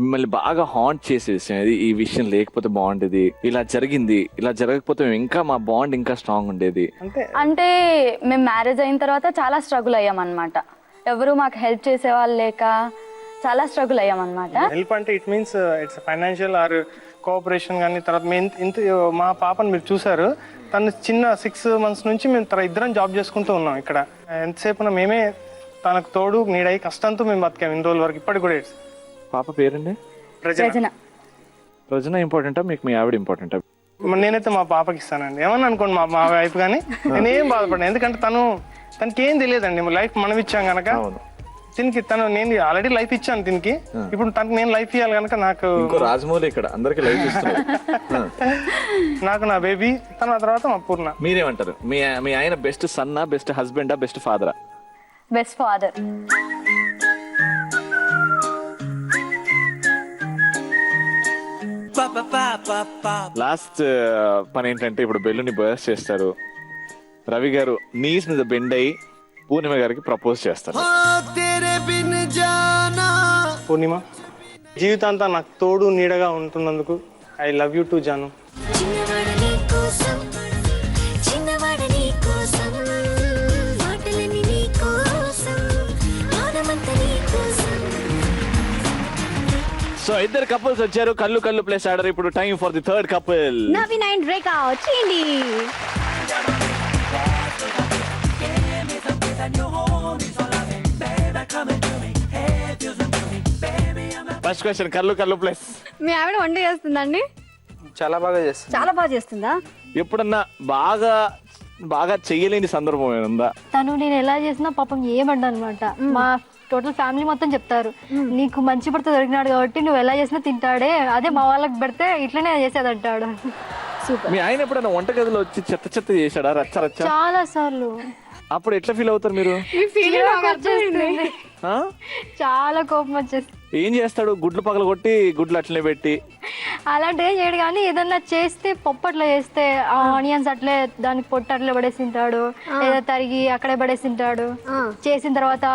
మిమ్మల్ని బాగా హాంట్ చేసేది ఈ విషయం లేకపోతే బాగుండేది, ఇలా జరిగింది, ఇలా జరగకపోతే ఇంకా మా బాండ్ ఇంకా స్ట్రాంగ్ ఉండేది? అంటే మేము మ్యారేజ్ అయిన తర్వాత చాలా స్ట్రగుల్ అయ్యామన్నమాట. ఎవరు మాకు హెల్ప్ చేసేవాళ్ళు లేక చాలా స్ట్రగుల్ అయ్యామన్నమాట. హెల్ప్ అంటే it means it's financial or cooperation. కానీ తర్వాత మా పాపను మీరు చూసారు, తను చిన్న 6 months నుంచి మేము ఇద్దరం జాబ్ చేసుకుంటూ ఉన్నాం ఇక్కడ. ఎంతసేపు మేమే తనకు తోడు నీడై కష్టంతో మేము బతికాం ఇన్ని రోజుల వరకు. ఇప్పటికి కూడా పాప పేరండి? ప్రజన. ప్రజన ఇంపార్టెంటా మీకు, మీ ఆవిడ ఇంపార్టెంటా? నేనైతే మా పాపకి ఇస్తానండి. ఏమన్నా అనుకోండి మా వైఫ్, కానీ నేనేం బాధపడ్డాను, ఎందుకంటే తనకి ఏం తెలియదండి. లైఫ్ మనం ఇచ్చాం కనుక దీనికి నేను ఆల్రెడీ లైఫ్ ఇచ్చాను దీనికి, ఇప్పుడు తనకి నేను లైఫ్ ఇవ్వాలి కనుక నాకు రాజమౌళి ఇక్కడ అందరికి లైఫ్ ఇస్తున్నారు. నాకు నా బేబీ, తన తర్వాత మా పూర్ణ. మీరేమంటారు? మీ ఆయన బెస్ట్ సన్నా, బెస్ట్ హస్బెండా, బెస్ట్ ఫాదరా? Best father. లాస్ట్ పని ఏంటంటే ఇప్పుడు బెలూని బర్స్ట్ చేస్తారు. రవి గారు నీస్ మీద బెండ్ అయ్యి పూర్ణిమ గారికి ప్రపోజ్ చేస్తారు. పూర్ణిమ, జీవితాంతా నాకు తోడు నీడగా ఉంటున్నందుకు ఐ లవ్ యూ టు జాను. సో ఇద్దరు కపుల్స్ వచ్చారు, కళ్ళు కళ్ళు ప్లేస్ ఆడారు. ఇప్పుడు time for the third couple. Naveen and Rekha వచ్చేయండి. ఫస్ట్ క్వశ్చన్, కళ్ళు కళ్ళు ప్లేస్. మీ ఆవిడ వంట చేస్తుందండి? చాలా బాగా చేస్తుంది. చాలా బాగా చేస్తుందా? ఎప్పుడన్నా బాగా బాగా చెయ్యలేని సందర్భం ఏముందా? తను నేను ఎలా చేసినా పాపం ఏమండ అనమాట. మా టోటల్ ఫ్యామిలీ మొత్తం చెప్తారు, నీకు మంచి భర్త దొరికినాడు కాబట్టి నువ్వు ఎలా చేసినా తింటాడే, అదే మా వాళ్ళకి పెడితే ఇట్లనే చేసేదంటాడు. మీ ఆయన ఎప్పుడన్నా వంటగదిలో వచ్చి చెత్త చెత్త చేశాడా, రచ్చ రచ్చ? చాలా సార్లు. అప్పుడు ఎట్లా ఫీల్ అవుతారు మీరు? ఆ? చాలా కోపం వచ్చేసి. ఏం చేస్తాడు? గుడ్లు పగల కొట్టి గుడ్లు అట్లనే పెట్టి అలాంటి ఏం చేయడు, కానీ ఏదన్నా చేస్తే పప్పు అట్లా చేస్తే ఆనియన్స్ అట్లే దానికి పొట్టు అట్లే పడేసింటాడు, ఏదో తరిగి అక్కడే పడేసింటాడు. చేసిన తర్వాత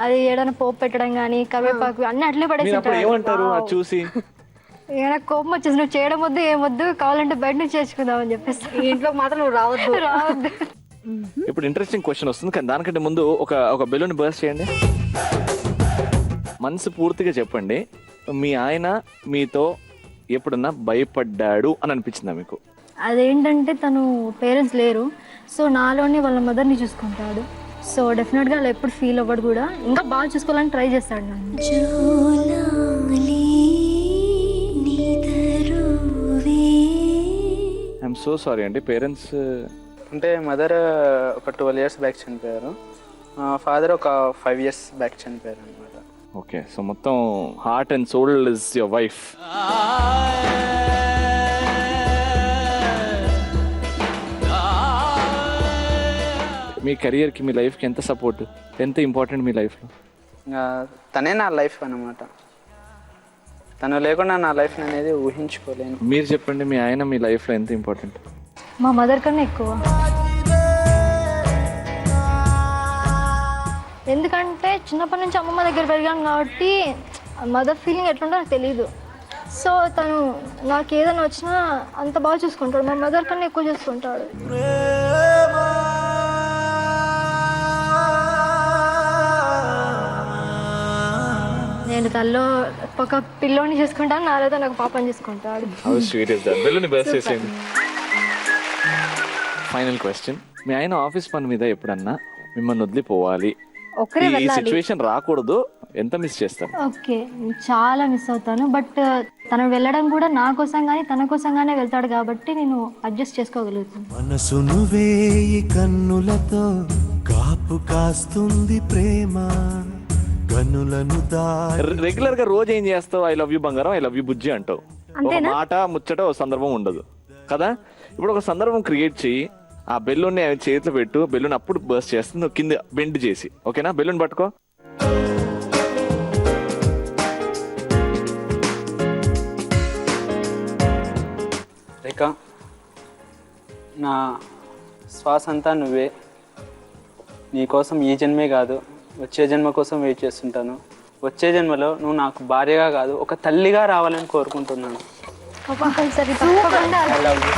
అది ఏదైనా పోపు పెట్టడం కానీ కరివేపాకు అన్ని అట్లే పడేసింటాడు. ఏమంటారు అది చూసి? నాకు కోపం వచ్చేసి, నువ్వు చేయడం వద్దు ఏమొద్దు, కావాలంటే బయట నుంచి చేసుకుందాం అని చెప్పేసి. ఇంట్లో మాత్రం నువ్వు రావద్దు. ఇప్పుడు ఇంట్రెస్టింగ్ క్వశ్చన్ వస్తుంది, కానీ దానికంటే ముందు ఒక బెలూన్ బర్స్ట్ చేయండి. మనసు పూర్తిగా చెప్పండి, మీ ఆయన మీతో ఎప్పుడన్నా భయపడ్డాడు అని అనిపించిందా మీకు? అదేంటంటే తను పేరెంట్స్ లేరు, సో నాలోనే వాళ్ళ మదర్ని చూసుకుంటాడు. సో డెఫినెట్గా అలా ఎప్పుడు ఫీల్ అవ్వడు కూడా, ఇంకా బాగా చూసుకోవాలని ట్రై చేస్తాడు నన్ను. ఐఎమ్ సో సారీ అండి. పేరెంట్స్ అంటే మదర్ ఒక 12 years బ్యాక్ చనిపోయారు, ఫాదర్ ఒక 5 years బ్యాక్ చనిపోయారు అనమాట. ఓకే, సో మొత్తం heart and soul is your wife. మీ కెరియర్కి మీ లైఫ్కి ఎంత సపోర్ట్, ఎంత ఇంపార్టెంట్ మీ లైఫ్లో? తనే నా లైఫ్ అనమాట. తను లేకుండా నా లైఫ్ అనేది ఊహించుకోలేను. మీరు చెప్పండి, మీ ఆయన మీ లైఫ్లో ఎంత ఇంపార్టెంట్? మా మదర్ కన్నా ఎక్కువ. ఎందుకంటే చిన్నప్పటి నుంచి అమ్మమ్మ దగ్గర పెరిగాను కాబట్టి మదర్ ఫీలింగ్ ఎట్లుంటో నాకు తెలీదు. సో తను నాకు ఏదైనా వచ్చినా అంత బాగా చూసుకుంటాడు, మా మదర్ కన్నా ఎక్కువ చూసుకుంటాడు. నేను తల్లో ఒక పిల్లోని చూసుకుంటాను, నాలో నాకు పాపని చూసుకుంటాడు. ఫైనల్ క్వశ్చన్, మీ ఆయన ఆఫీస్ పని మీద ఎప్పుడన్నా మిమ్మల్ని వదిలిపోవాలి, ఒక్కరే ఈ వెళ్ళాలి, సిచ్యువేషన్ రాకూడదు, ఎంత మిస్ చేస్తారు? ఓకే, చాలా మిస్ అవుతాను. బట్ తను వెళ్ళడం కూడా నా కోసం కానీ తన కోసంగానే వెళ్తాడు కాబట్టి నేను అడ్జస్ట్ చేసుకోగలుగుతాను. మనసును వేయి కన్నులతో కాపు కాస్తుంది ప్రేమ, కన్నులను రెగ్యులర్ గా రోజు ఏం చేస్తావు? ఐ లవ్ యూ బంగారం, ఐ లవ్ యూ బుజ్జి అంటావు. ఒక మాట ముచ్చట ఒక సందర్భం ఉండదు కదా. ఇప్పుడు ఒక సందర్భం క్రియేట్ చేయి, ఆ బెలూన్ చేతిలో పెట్టు, బెలూన్ అప్పుడు బర్స్ట్ చేస్తుంది, నువ్వు కింద బెండ్ చేసి. ఓకేనా? బెలూన్ పట్టుకో. రేఖ, నా శ్వాస అంతా నువ్వే. నీ కోసం ఈ జన్మే కాదు, వచ్చే జన్మ కోసం వెయిట్ చేస్తుంటాను. వచ్చే జన్మలో నువ్వు నాకు భార్యగా కాదు, ఒక తల్లిగా రావాలని కోరుకుంటున్నాను. I love you.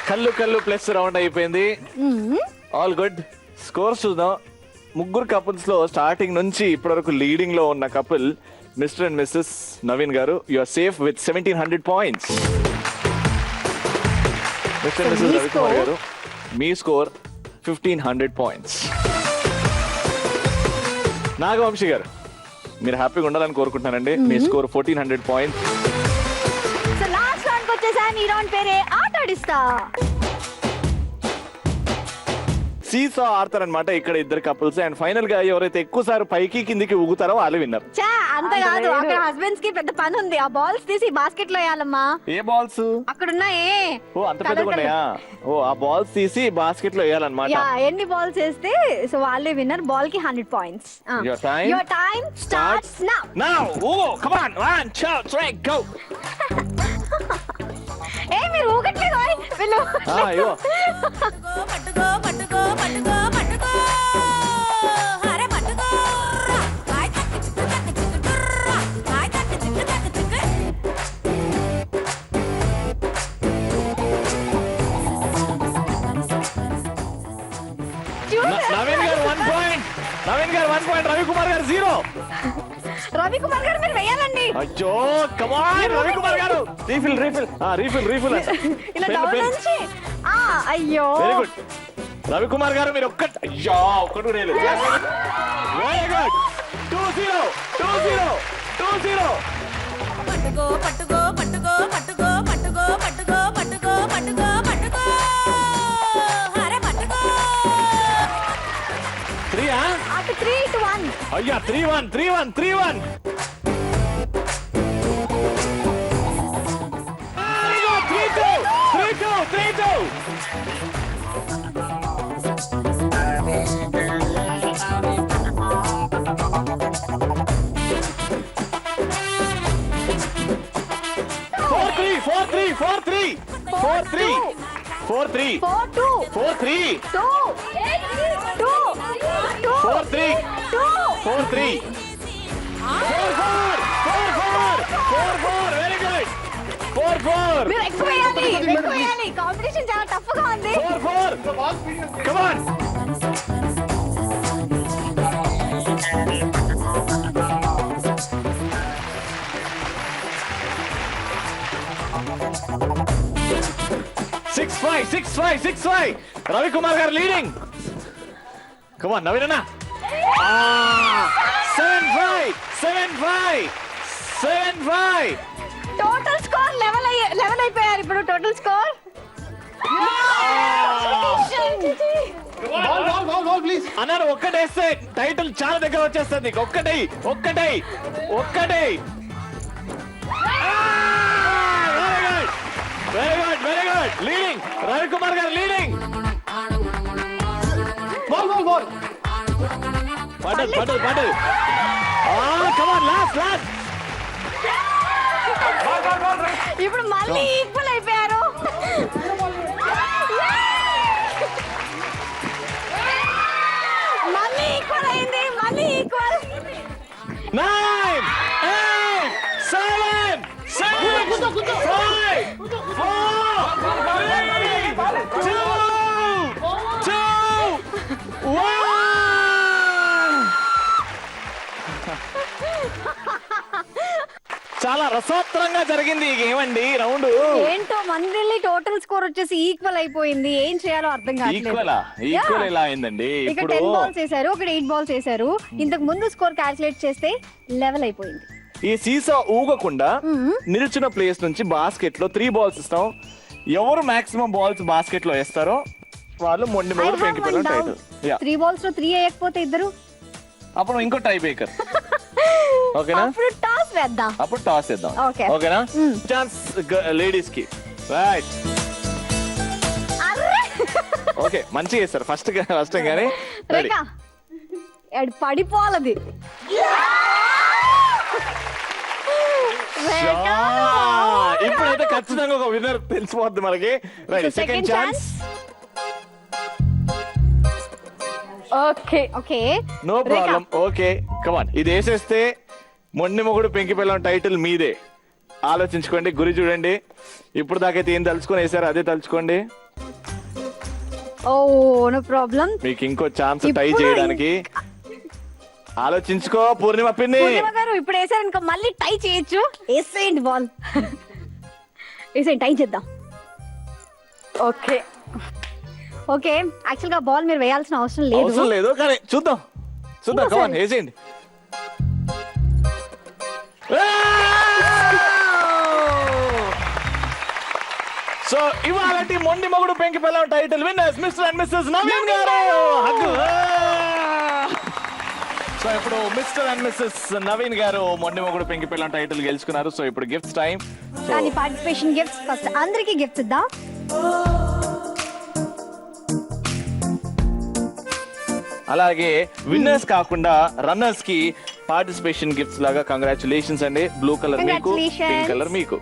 కళ్ళు కళ్ళు ప్లస్ రౌండ్ అయిపోయింది. All good. స్కోర్స్ చూద్దాం. ముగ్గురు కపుల్స్ లో స్టార్టింగ్ నుంచి ఇప్పటి వరకు లీడింగ్ లో ఉన్న couple mister and missus Naveen గారు. You are safe with 1700 points. Mister and missus Ravikumar గారు, మీ స్కోర్ 1500 పాయింట్స్. నాగవంశీ గారు, మీరు హ్యాపీగా ఉండాలని కోరుకుంటున్నానండి. మీ score 1400 points. So last round వచ్చేసాను. ఈ రౌండ్ పేరే ఆటాడిస్తా. సీసా ఆడతారనమాట ఇక్కడ ఇద్దరు కపుల్స్. అండ్ ఫైనల్ గా ఎవరైతే ఎక్కువసారి పైకి కిందికి ఊగుతారో వాళ్ళు విన్నర్. చా అంత కాదు, అక్కడ హస్బెండ్స్ కి పెద్ద పని ఉంది. ఆ బాల్స్ తీసి బాస్కెట్ లో వేయాలమ్మా. ఏ బాల్స్? అక్కడ ఉన్నాయే. ఓ అంత పెద్దగా ఉన్నాయా? ఓ ఆ బాల్స్ తీసి బాస్కెట్ లో వేయాలన్నమాట. యా, ఎన్ని బాల్స్ వేస్తే సో వాళ్ళే విన్నర్. బాల్ కి 100 points. Your time starts now. Oh, come on. 1 2 3 go. ఏ మీరు ఊగట్లేదు ఓయ్ వెళ్ళు. అయ్యో పట్టుకో పట్టుకో పట్టుకో పట్టుకో అరే పట్టుకో కాయ్ తక్కి చిక్కు తక్కి చిక్కు కాయ్ తక్కి చిక్కు తక్కి చిక్కు. పాయింట్ రవికుమార్ గారు 0. రవికుమార్ గారు మీరు వేయాలండి. అయ్యో కమాన్ రవికుమార్ గారు రీఫిల్ ఇలా డౌన్ నుంచి అయ్యో వెరీ గుడ్ రవికుమార్ గారు మీరు ఒక్కటి అయ్యో ఒక్కటి కూడా వేయలేదు. వెరీ గుడ్ 2-0 పట్టుకో పట్టుకో పట్టుకో పట్టుకో పట్టుకో పట్టుకో పట్టుకో పట్టుకో పట్టుకో అరే పట్టుకో 3 అటు 3-1. అయ్యా 3-1 3-1 3-2 4-3 వెరీ గుడ్ 4-4 మీరు ఎక్కువ వేయాలి. కాంపిటీషన్ చాలా టఫ్ గా ఉంది. 4-4 come on Six five. Ravikumar గారు లీడింగ్. కమాన్ నవీన్ అన్న 7-5. టోటల్ స్కోర్ లెవెల్ అయిపోయారు ఇప్పుడు. టోటల్ స్కోర్ అన్నారు ఒక్కటేస్తే టైటిల్ చాలా దగ్గర వచ్చేస్తుంది. ఒక్కటై వెరీ గుడ్ లీడింగ్ రవికుమార్ గారు లీడింగ్. పడ్డది కమాన్ లాస్ట్ ఇప్పుడు మళ్ళీ ఈక్వల్ అయిపోయారు. మళ్ళీ ఈక్వల్ అయింది. 9 8 7 6 5 4 3 2 1 చాలా రసోత్తరంగా జరిగింది ఈ గేమ్ అండి రౌండ్. ఏంటో మందిని టోటల్ స్కోర్ వచ్చేసి ఈక్వల్ అయిపోయింది. ఏం చేయాలో అర్థం కావట్లేదు. ఈక్వల్ ఎలా అయిందండి? ఇక్కడ 10 బాల్స్ వేశారు, ఒకటి 8 బాల్స్ వేశారు. ఇంతకు ముందు స్కోర్ క్యాల్కులేట్ చేస్తే లెవెల్ అయిపోయింది. ఈ సీసా ఊగకుండా నిల్చున్న ప్లేస్ నుంచి బాస్కెట్ లో 3 బాల్స్ ఇస్తాం. ఎవరు మాక్సిమం బాల్స్ బాస్కెట్ లో వేస్తారో వాళ్ళు మొండి మొదలు పెంకిపోయిన టైటిల్. 3 బాల్స్ లో 3 వేయకపోతే ఇద్దరు అప్పుడు ఇంకో టై బ్రేకర్. ఓకేనా? అప్పుడు టాస్ వేద్దాం. ఓకేనా? ఛాన్స్ లేడీస్ కి. రైట్ ఓకే మంచిగా చేస్తారు ఫస్ట్ కానీ పడిపోవాలది. ఇప్పుడైతే ఖచ్చితంగా ఒక విన్నర్ తెలిసిపోద్ది మనకి. Right second chance. Okay no problem. Okay come on ఇది వేసేస్తే మొండి మొగుడు పెంకి పిల్లం టైటిల్ మీదే. ఆలోచించుకోండి, గురి చూడండి. ఇప్పుడు దాకైతే ఏం తలుచుకొని వేసారు అదే తలుచుకోండి. No problem. మీకు ఇంకో ఛాన్స్ టై చేయడానికి ఆలోచించుకో పూర్ణిమ పిన్ని. ఇప్పుడు వేసారు ఇంకా మళ్ళీ టై చేయొచ్చు. వేసేయండి బాల్. వేసేయండి టై చేద్దాం. ఓకే యాక్చువల్ గా బాల్ మీరు వేయాల్సిన అవసరం లేదు కానీ చూద్దాం కమాన్ వేసేయండి. సో ఇవాళ మొండి మొగుడు పెంకి పిల్లం title winners mister and missus Naveen గారు. సో ఇప్పుడు మిస్టర్ అండ్ మిస్సెస్ నవీన్ గారు మొండి మొగుడు పెంకి పిల్లం టైటిల్ గెలుచుకున్నారు. సో ఇప్పుడు గిఫ్ట్స్ టైం. కానీ పార్టిసిపేషన్ గిఫ్ట్స్ ఫస్ట్ అందరికి గిఫ్ట్స్ ఇద్దాం. అలాగే విన్నర్స్ కాకుండా రన్నర్స్ కి పార్టిసిపేషన్ గిఫ్ట్స్ లాగా కంగ్రాచులేషన్స్ అండి. బ్లూ కలర్ మీకు, పింక్ కలర్ మీకు.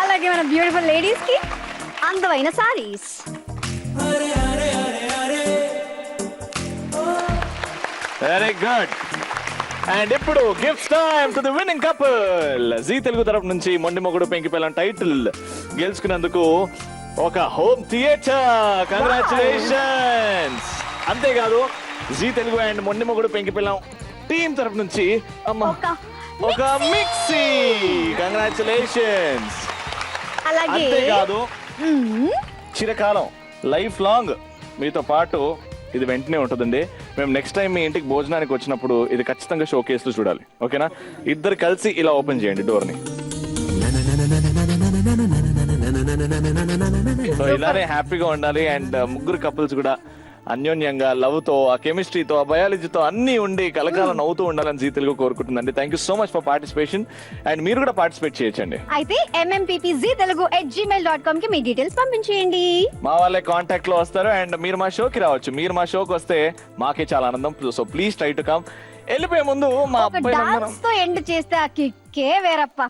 అలాగే మన బ్యూటిఫుల్ లేడీస్ కి అందమైన సారీస్. Very good. అండ్ ఇప్పుడు gifts time to the winning couple. Zee Telugu తరపు నుంచి మొండి మొగుడు పెంకి పిల్లం టైటిల్ గెలుచుకున్నందుకు ఒక హోమ్ థియేటర్. కంగ్రాచులేషన్స్. అంతేకాదు జీ తెలుగు అండ్ మొండి మొగుడు పెంకి పిల్లం టీం తరపు నుంచి అమ్మ ఒక మిక్సీ. కంగ్రాచులేషన్స్. అలాగే అంతేకాదు చిరకాలం లైఫ్ లాంగ్ మీతో పాటు ఇది వెంటనే ఉంటుందండి. మేము నెక్స్ట్ టైం మీ ఇంటికి భోజనానికి వచ్చినప్పుడు ఇది ఖచ్చితంగా షో కేసులో చూడాలి. ఓకేనా? ఇద్దరు కలిసి ఇలా ఓపెన్ చేయండి డోర్ ని. సో ఇలానే హ్యాపీగా ఉండాలి అండ్ ముగ్గురు కపుల్స్ కూడా అన్యోన్యంగా లవ్ తో ఆ కెమిస్ట్రీతో ఆ బయాలజీతో అన్ని ఉండి కలకాలం నవ్వుతూ ఉండాలని జీ తెలుగు కోరుకుంటుందండి. Thank you so much for participation and మీరు కూడా పార్టిసిపేట్ చేయొచ్చండి. అయితే mmppztelugu@gmail.com కి మీ డీటెయిల్స్ పంపించేయండి. మా వాళ్ళే కాంటాక్ట్ లో వస్తారు అండ్ మీరు మా షోకి రావచ్చు. మీరు మా షోకి వస్తే మాకే చాలా ఆనందం. So please try to come. వెళ్ళిపోయే ముందు మా అబ్బాయి డాన్స్ తో ఎండ్ చేస్తే ఆ కిక్కే వేరప్ప.